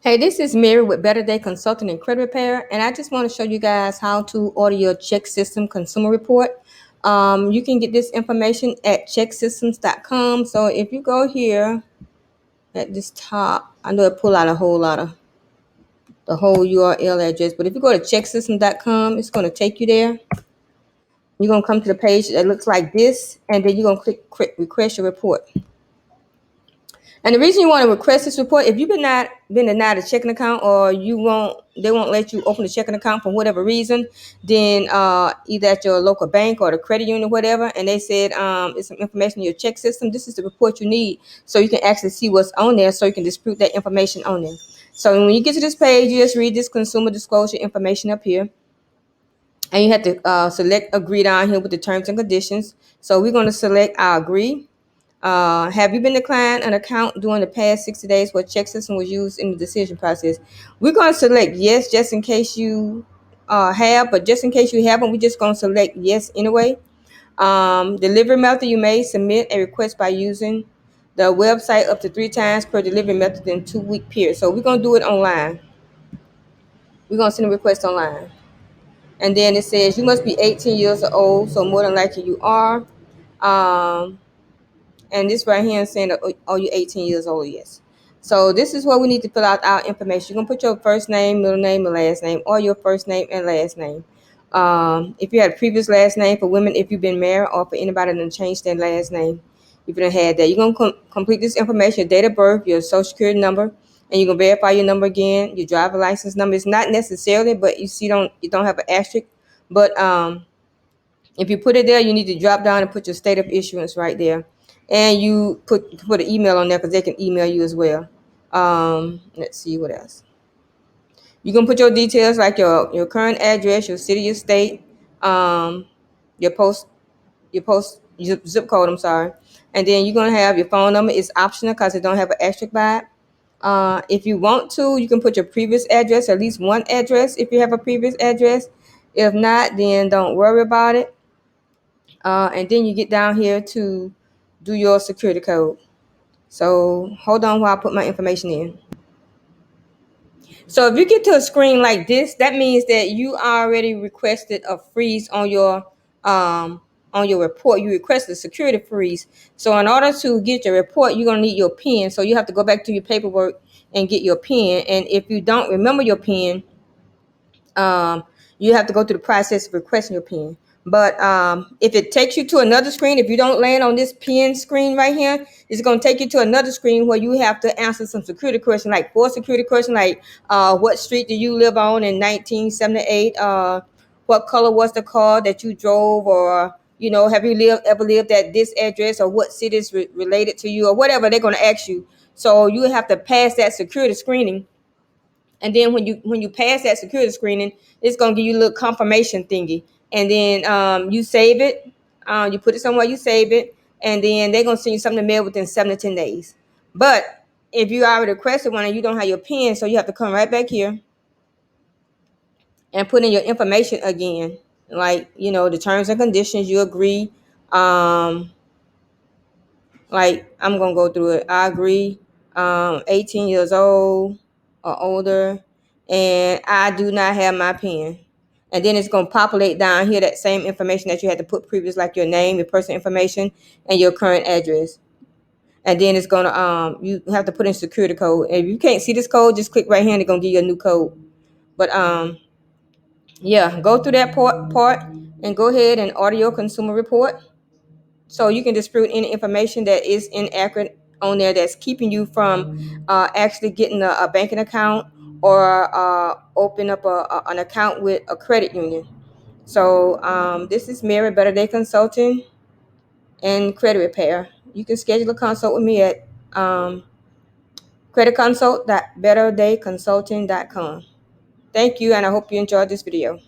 Hey, this is Mary with Better Day Consulting and Credit Repair, and I just want to show you guys how to order your ChexSystem consumer report. You can get this information at ChexSystems.com. So if you go here at this top, I know it pull out a whole lot of the whole URL address, but if you go to ChexSystem.com, it's going to take you there. You're going to come to the page that looks like this, and then you're going to click request your report. And the reason you want to request this report, if you've been denied a checking account, or they won't let you open a checking account for whatever reason, then either at your local bank or the credit union or whatever, and they said it's some information in your check system, this is the report you need so you can actually see what's on there, so you can dispute that information on there. So when you get to this page, you just read this consumer disclosure information up here, and you have to select agree down here with the terms and conditions. So we're going to select I agree. Have you been declined an account during the past 60 days where ChexSystem was used in the decision process? We're going to select yes, just in case you have, but just in case you haven't, we're just going to select yes anyway. Delivery method, you may submit a request by using the website up to 3 times per delivery method in 2-week period. So we're going to do it online. We're going to send a request online. And then it says you must be 18 years old, so more than likely you are. And this right here is saying, are you 18 years old? Yes. So this is what we need to fill out our information. You're going to put your first name, middle name, and last name, or your first name and last name. If you had a previous last name for women, if you've been married, or for anybody that changed their last name, if you don't have that, you're going to complete this information, your date of birth, your social security number, and you're going to verify your number again, your driver license number. It's not necessarily, but you don't have an asterisk. But if you put it there, you need to drop down and put your state of issuance right there. And you put an email on there because they can email you as well. Let's see what else. You can put your details like your current address, your city, your state, your zip code, I'm sorry. And then you're going to have your phone number. It's optional because it don't have an asterisk by it. If you want to, you can put your previous address, at least one address if you have a previous address. If not, then don't worry about it. And then you get down here to do your security code. So hold on while I put my information in. So if you get to a screen like this, that means that you already requested a freeze on your report. You requested a security freeze. So in order to get your report, you're gonna need your PIN. So you have to go back to your paperwork and get your PIN. And if you don't remember your PIN, you have to go through the process of requesting your PIN. But if it takes you to another screen, if you don't land on this PIN screen right here, it's going to take you to another screen where you have to answer some security questions, like 4 security questions, like what street do you live on in 1978? What color was the car that you drove? Or, have you ever lived at this address? Or what city is related to you? Or whatever they're going to ask you. So you have to pass that security screening. And then when you pass that security screening, it's gonna give you a little confirmation thingy. And then you save it. You put it somewhere, you save it, and then they're gonna send you something to mail within 7 to 10 days. But if you already requested one and you don't have your PIN, so you have to come right back here and put in your information again, like the terms and conditions. You agree. Like I'm gonna go through it. I agree. 18 years old or older, and I do not have my PIN. And then it's gonna populate down here that same information that you had to put previous, like your name, your personal information, and your current address. And then it's gonna you have to put in security code. And if you can't see this code, just click right here and it's gonna give you a new code. But yeah, go through that part and go ahead and order your consumer report. So you can dispute any information that is inaccurate on there that's keeping you from actually getting a banking account or open up an account with a credit union. So this is Mary, Better Day Consulting and Credit Repair. You can schedule a consult with me at creditconsult.betterdayconsulting.com. Thank you, and I hope you enjoyed this video.